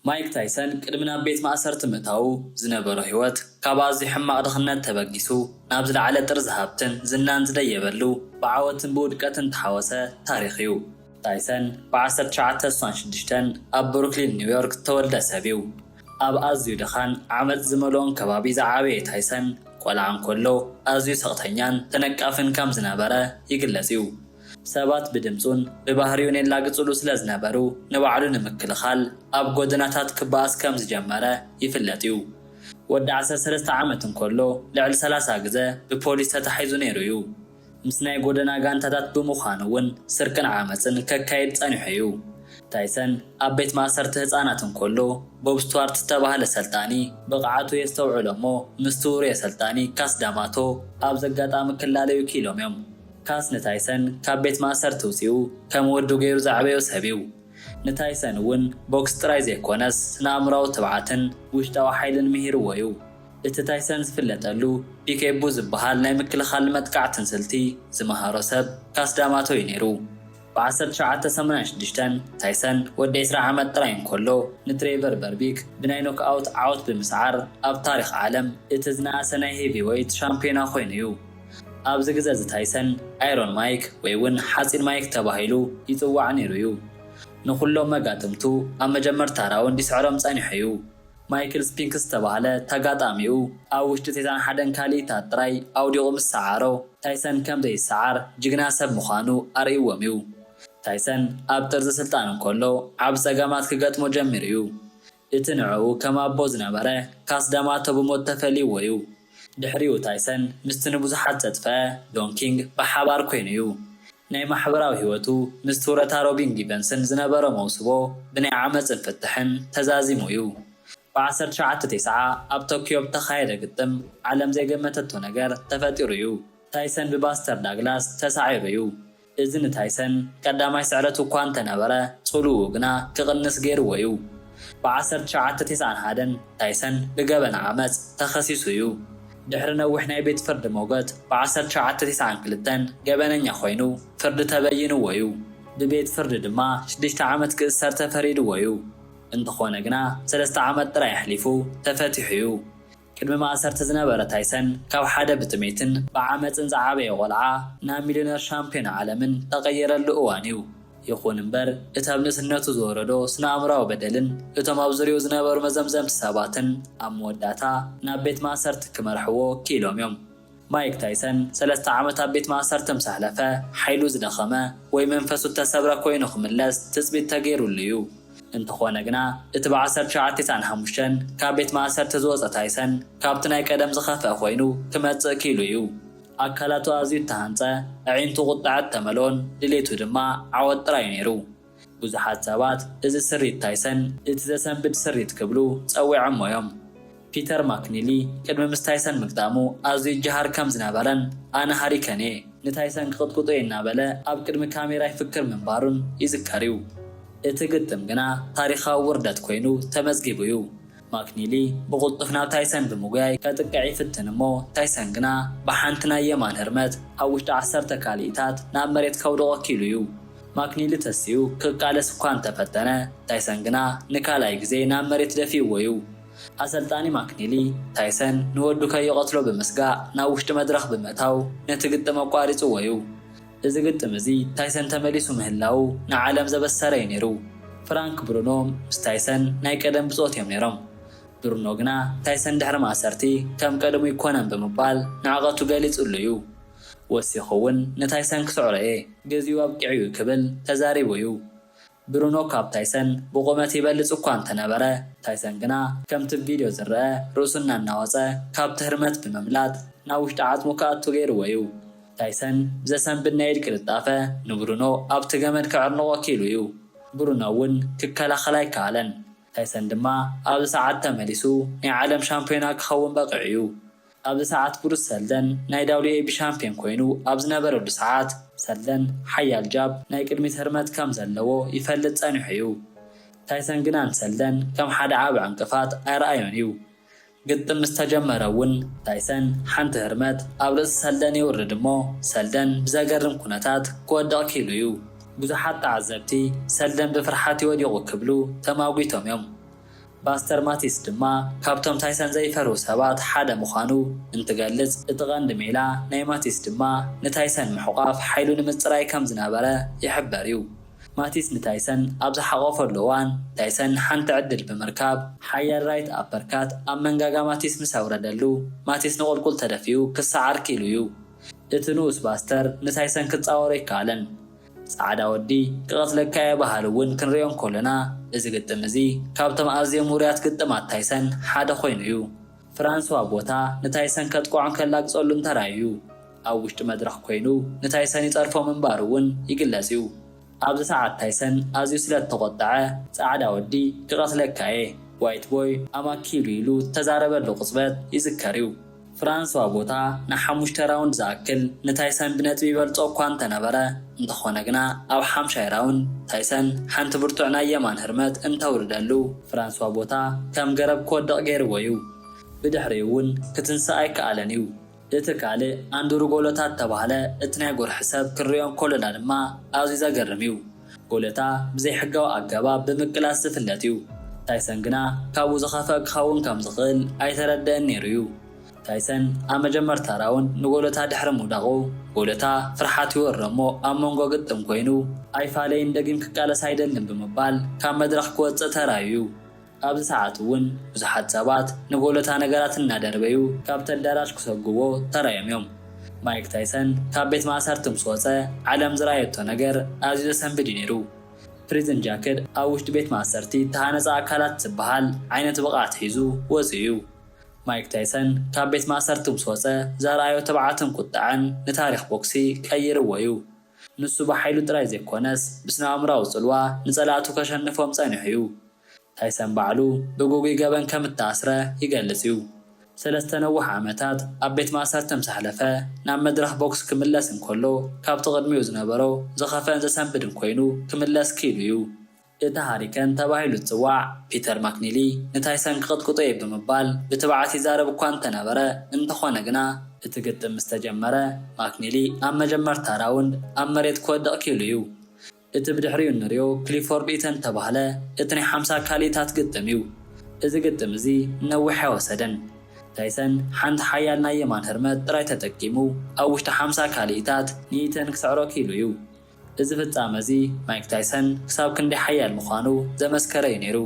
ማይክ ታይሰን ቅድሚ ናብ ቤት ማእሰርቲ ምእታው ዝነበሮ ህይወት ካብ ኣዝዩ ሕማቕ ድኽነት ተበጊሱ ናብ ዝለዓለ ጥርዚ ሃብትን ዝናን ዝደየበሉ ብዓወትን ብውድቀትን ተሓወሰ ታሪኽ እዩ። ታይሰን ብ1966 ኣብ ብሩክሊን ኒውዮርክ ተወልደ ሰብ እዩ። ኣብ ኣዝዩ ድኻን ዓመፅ ዝመልኦን ከባቢ ዝዓበየ ታይሰን ቆልዓ እንከሎ ኣዝዩ ስቕተኛን ተነቃፍን ከም ዝነበረ ይግለጽ እዩ። ሰባት ብድምፁን ብባህሪውን የላግጽሉ ስለ ዝነበሩ ንባዕሉ ንምክልኻል ኣብ ጎደናታት ክበኣስ ከም ዝጀመረ ይፍለጥ እዩ። ወዲ 13 ዓመት እንከሎ ልዕሊ 30 ግዜ ብፖሊስ ተታሒዙ ነይሩ እዩ። ምስ ናይ ጎደና ጋንታታት ብምዃኑ እውን ስርቅን ዓመፅን ከካይድ ጸኒሑ እዩ። ታይሰን ኣብ ቤት ማእሰርቲ ህፃናት እንከሎ ቦብ ስቱዋርት ዝተባህለ ሰልጣኒ ብቕዓቱ የስተውዕሎ እሞ ምስቲ ውሩየ ሰልጣኒ ካስ ዳማቶ ኣብ ዘጋጣሚ ክላለዩ ኪሎም እዮም። ካስ ንታይሰን ካብ ቤት ማእሰርቲ ውፅኡ ከም ወዱ ገይሩ ዘዕበዮ ሰብ እዩ። ንታይሰን እውን ቦክስ ጥራይ ዘይኮነስ ስነ-ኣእምሮኣዊ ትብዓትን ውሽጣዊ ሓይልን ምሂርዎ እዩ። እቲ ታይሰን ዝፍለጠሉ ፒኬቡ ዝበሃል ናይ ምክልኻል መጥቃዕትን ስልቲ ዝመሃሮ ሰብ ካስ ዳማቶ እዩ ነይሩ። ብ1986 ታይሰን ወዲ 20 ዓመት ጥራይ እንከሎ ንትሬቨር በርቢክ ብናይ ኖክኣውት ዓወት ብምስዓር ኣብ ታሪኽ ዓለም እቲ ዝነኣሰ ናይ ሄቪዌይት ሻምፒዮና ኮይኑ እዩ። ኣብዚ ግዜ እዚ ታይሰን ኣይሮን ማይክ ወይ እውን ሓፂን ማይክ ተባሂሉ ይፅዋዕ ነይሩ እዩ። ንኩሎም መጋጥምቱ ኣብ መጀመርታ ራውንድ ይስዕሮም ጸኒሑ እዩ። ማይክል ስፒንክስ ዝተባህለ ተጋጣሚኡ ኣብ ውሽጢ 91 ካሊእታት ጥራይ ኣውዲቑ ምስ ሰዓሮ ታይሰን ከም ዘይሰዓር ጅግና ሰብ ምዃኑ ኣርእይዎም እዩ። ታይሰን ኣብ ጥርዚ ስልጣን እንከሎ ዓብ ፀገማት ክገጥሞ ጀሚሩ እዩ። እቲ ንዕኡ ከም ኣቦ ዝነበረ ካስ ዳማቶ ብሞት ተፈሊይዎ እዩ። ድሕሪኡ ታይሰን ምስቲ ንብዙሓት ዘጥፍአ ዶን ኪንግ ብሓባር ኮይኑ እዩ። ናይ ማሕበራዊ ህይወቱ ምስቲ ውረታ ሮቢን ጊቨንስን ዝነበሮ መውስቦ ብናይ ዓመፅን ፍትሕን ተዛዚሙ እዩ። ብ1990 ኣብ ቶኪዮ ብተኻየደ ግጥም ዓለም ዘይገመተቶ ነገር ተፈጢሩ እዩ። ታይሰን ብባስተር ዳግላስ ተሳዒሩ እዩ። እዚ ንታይሰን ቀዳማይ ስዕረቱ እኳ እንተነበረ ጽልኡ ግና ክቕንስ ገይርዎ እዩ። ብ1991 ታይሰን ብገበን ዓመፅ ተኸሲሱ እዩ። ድሕሪ ነዊሕ ናይ ቤት ፍርዲ ሞገት ብ1992 ገበነኛ ኮይኑ ፍርዲ ተበይንዎ እዩ። ብቤት ፍርዲ ድማ 6 ዓመት ክእሰር ተፈሪድዎ እዩ። እንተኾነ ግና 3 ዓመት ጥራይ ኣሕሊፉ ተፈቲሑ እዩ። ቅድሚ ማእሰርቲ ዝነበረ ታይሰን ካብ ሓደ ብጥሜትን ብዓመፅን ዝዓበየ ቆልዓ ናብ ሚሊዮነር ሻምፒዮን ዓለምን ተቐየረሉ እዋን እዩ። ይኹን እምበር እቲ ኣብ ንእስነቱ ዝወረዶ ስነ-ኣእምሮኣዊ በደልን እቶም ኣብ ዙርያኡ ዝነበሩ መዘምዘምቲ ሰባትን ኣብ መወዳእታ ናብ ቤት ማእሰርቲ ክመርሕዎ ኪኢሎም እዮም። ማይክ ታይሰን 3 ዓመት ኣብ ቤት ማእሰርቲ ምስ ኣሕለፈ ሓይሉ ዝደኸመ ወይ መንፈሱ ተሰብረ ኮይኑ ክምለስ ትፅቢት ተገይሩሉ እዩ። እንተኾነ ግና እቲ ብ1995 ካብ ቤት ማእሰርቲ ዝወፀ ታይሰን ካብቲ ናይ ቀደም ዝኸፍአ ኮይኑ ክመጽእ ኪኢሉ እዩ። ኣካላቱ ኣዝዩ ተሃንፀ፣ ኣዒንቱ ቁጣዕት ተመልኦን ድሌቱ ድማ ዓወት ጥራይ ነይሩ። ብዙሓት ሰባት እዚ ስሪት ታይሰን እቲ ዘሰንብድ ስሪት ክብሉ ፀዊዖሞ እዮም። ፒተር ማክኒሊ ቅድሚ ምስ ታይሰን ምግጣሙ ኣዝዩ ጀሃር ከም ዝነበረን ኣነ ሃሪከን እየ ንታይሰን ክቕጥቅጦ እናበለ ኣብ ቅድሚ ካሜራ ይፍክር ምንባሩን ይዝከር እዩ። እቲ ግጥም ግና ታሪኻዊ ውርደት ኮይኑ ተመዝጊቡ እዩ። ማክኒሊ ብቁልጡፍ ናብ ታይሰን ብምጉያይ ከጥቅዕ ይፍትን እሞ ታይሰን ግና ብሓንቲ ናይ የማን ህርመት ኣብ ውሽጢ 10 ካሊእታት ናብ መሬት ከውድቆ ኪኢሉ እዩ። ማክኒሊ ተሲኡ ክቃለስ እኳ እንተፈተነ ታይሰን ግና ንካልኣይ ግዜ ናብ መሬት ደፊእዎ እዩ። ኣሰልጣኒ ማክኒሊ ታይሰን ንወዱ ከይቐትሎ ብምስጋእ ናብ ውሽጢ መድረኽ ብምእታው ነቲ ግጥም ኣቋሪፅዎ እዩ። እዚ ግጥም እዚ ታይሰን ተመሊሱ ምህላው ንዓለም ዘበሰረ እዩ ነይሩ። ፍራንክ ብሩኖ ምስ ታይሰን ናይ ቀደም ብጾት እዮም ነይሮም። ብሩኖ ግና ታይሰን ድሕሪ ማእሰርቲ ከም ቀደሙ ይኮነን ብምባል ንዕቐቱ ገሊጹሉ እዩ። ወሲኹ እውን ንታይሰን ክስዕሮ እየ ገዚኡ ኣብቂዑ ክብል ተዛሪቡ እዩ። ብሩኖ ካብ ታይሰን ብቁመት ይበልፅ እኳ እንተነበረ ታይሰን ግና ከምቲ ቪድዮ ዝረአ ርእሱ እናናወፀ ካብቲ ህርመት ብምምላጥ ናብ ውሽጢ ዓፅሙ ከኣቱ ገይርዎ እዩ። ታይሰን ብዘሰንብድ ናይ ኢድ ቅልጣፈ ንብሩኖ ኣብቲ ገመድ ከዕርንቆ ኪኢሉ እዩ። ብሩኖ እውን ክከላኸል ኣይከኣለን። ታይሰን ድማ ኣብዚ ሰዓት ተመሊሱ ናይ ዓለም ሻምፒዮና ክኸውን በቂዑ እዩ። ኣብዚ ሰዓት ብሩስ ሰልደን ናይ WAB ሻምፒዮን ኮይኑ ኣብ ዝነበረሉ ሰዓት ሰልደን ሓያል ጃብ ናይ ቅድሚት ህርመት ከም ዘለዎ ይፈልጥ ጸኒሑ እዩ። ታይሰን ግና ንሰልደን ከም ሓደ ዓብይ ዕንቅፋት ኣይረኣዮን እዩ። ግጥም ምስ ተጀመረ እውን ታይሰን ሓንቲ ህርመት ኣብ ርእሲ ሰልደን ይውርድ እሞ ሰልደን ብዘገርም ኩነታት ክወድቕ ኪኢሉ እዩ። ብዙሓት ተዓዘብቲ ሰልደን ብፍርሓት ይወዲቑ ክብሉ ተማጒቶም እዮም። ባስተር ማቲስ ድማ ካብቶም ታይሰን ዘይፈርሁ ሰባት ሓደ ምዃኑ እንትገልጽ እቲ ቀንዲ ሜላ ናይ ማቲስ ድማ ንታይሰን ምሕቋፍ ሓይሉ ንምጽራይ ከም ዝነበረ ይሕበር እዩ። ማቲስ ንታይሰን ኣብ ዝሓቆፈሉ እዋን ታይሰን ሓንቲ ዕድል ብምርካብ ሓያል ራይት ኣፐርካት ኣብ መንጋጋ ማቲስ ምስ ኣውረደሉ ማቲስ ንቁልቁል ተደፊኡ ክሰዓር ኪሉ እዩ። እቲ ንኡስ ባስተር ንታይሰን ክጻወሮ ይከኣለን። ጻዕዳ ወዲ ክቐትለካ የባህል እውን ክንሪኦም ከለና እዚ ግጥም እዚ ካብቶም ኣዝዮም ውርያት ግጥማት ታይሰን ሓደ ኮይኑ እዩ። ፍራንስዋ ቦታ ንታይሰን ከጥቅዖን ከላግጸሉን ተራእዩ። ኣብ ውሽጢ መድረኽ ኮይኑ ንታይሰን ይጸርፎ ምንባሩ እውን ይግለጽ እዩ። ኣብዚ ሰዓት ታይሰን ኣዝዩ ስለ ተቆጣዐ ጻዕዳ ወዲ ክቐትለካየ ዋይት ቦይ ኣማኪሉ ኢሉ ተዛረበሉ ቅጽበት ይዝከር እዩ። ፍራንስዋ ቦታ ንሓሙሽተ ራውንድ ዝኣክል ንታይሰን ብነጥቢ ይበልጾ እኳ እንተነበረ እንተኾነ ግና ኣብ ሓምሻይ ራውንድ ታይሰን ሓንቲ ብርቱዕ ናይ የማን ህርመት እንተውርደሉ ፍራንስዋ ቦታ ከም ገረብ ክወድቕ ገይርዎ እዩ። ብድሕሪ እውን ክትንስእ ኣይከኣለን እዩ። እቲ ካልእ ኣንዱሩ ጎሎታት ተባህለ እቲ ናይ ጎርሒ ሰብ ክንሪኦም ከለና ድማ ኣዝዩ ዘገርም እዩ። ጎሎታ ብዘይ ሕጋዊ ኣገባብ ብምቅላስ ዝፍለጥ እዩ። ታይሰን ግና ካብኡ ዝኸፍአ ክኸውን ከም ዝኽእል ኣይተረድአን ነይሩ እዩ። ታይሰን ኣብ መጀመርታ ራውንድ ንጎሎታ ድሕሪ ምውዳቑ ጎሎታ ፍርሓት ይወሮ እሞ ኣብ መንጎ ግጥም ኮይኑ ኣይፋለይን ደጊም ክቃለስ ኣይደልን ብምባል ካብ መድረኽ ክወፅእ ተራእዩ። ኣብዚ ሰዓት እውን ብዙሓት ሰባት ንጎሎታ ነገራት እናደርበዩ ካብቲ ኣዳራሽ ክሰግዎ ተራእዮም እዮም። ማይክ ታይሰን ካብ ቤት ማእሰርቲ ምስ ወፀ ዓለም ዝረኣየቶ ነገር ኣዝዩ ዘሰንብድ ነይሩ። ፕሪዝን ጃኬት ኣብ ውሽጢ ቤት ማእሰርቲ ተሃነፀ ኣካላት ዝበሃል ዓይነት ብቕዓት ሒዙ ወፂኡ እዩ። ማይክ ታይሰን ካብ ቤት ማእሰርቲ ምስ ወፀ ዘረኣዮ ተባዓትን ቁጣዕን ንታሪክ ቦክሲ ቀይርዎ እዩ። ንሱ ብሓይሉ ጥራይ ዘይኮነስ ብስነ ኣእምሮኣዊ ጽልዋ ንጸላእቱ ከሸንፎም ጸኒሑ እዩ። ታይሰን ባዕሉ ብጉጉይ ገበን ከም እተኣስረ ይገልጽ እዩ። 3 ነዊሕ ዓመታት ኣብ ቤት ማእሰርቲ ምስ ሓለፈ ናብ መድረኽ ቦክስ ክምለስ እንከሎ ካብቲ ቅድሚኡ ዝነበሮ ዝኸፍአን ዘሰንብድን ኮይኑ ክምለስ ኪሉ እዩ። እቲ ሃሪከን ተባሂሉ ዝጽዋዕ ፒተር ማክኒሊ ንታይሰን ክቕጥቅጦ እየ ብምባል ብትብዓት ይዛረብ እኳ እንተነበረ እንተኾነ ግና እቲ ግጥም ምስ ተጀመረ ማክኒሊ ኣብ መጀመርታ ራውንድ ኣብ መሬት ክወድቕ ኪሉ እዩ። እቲ ብድሕሪኡ እንሪኦ ክሊፎርድ ኢተን ተባህለ እቲ ናይ 50 ካሊታት ግጥም እዩ። እዚ ግጥም እዚ ነዊሕ ኣይወሰደን። ታይሰን ሓንቲ ሓያል ናይ የማን ህርመት ጥራይ ተጠቂሙ ኣብ ውሽጢ 50 ካሊታት ንኢተን ክስዕሮ ኪሉ እዩ። እዚ ፍጻመ እዚ ማይክ ታይሰን ክሳብ ክንደይ ሓያል ምዃኑ ዘመስከረ እዩ ነይሩ።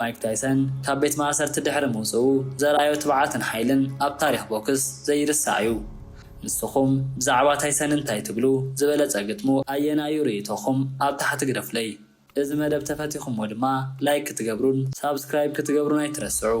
ማይክ ታይሰን ካብ ቤት ማእሰርቲ ድሕሪ ምውፅኡ ዘረኣዮ ትብዓትን ሓይልን ኣብ ታሪክ ቦክስ ዘይርሳዕ እዩ። ንስኹም ብዛዕባ ታይሰን እንታይ ትብሉ? ዝበለጸ ግጥሙ ኣየናዩ ርእይቶኹም ኣብ ታሕቲ ግደፍለይ። እዚ መደብ ተፈቲኹምዎ ድማ ላይክ ክትገብሩን ሳብስክራይብ ክትገብሩን ኣይትረስዑ።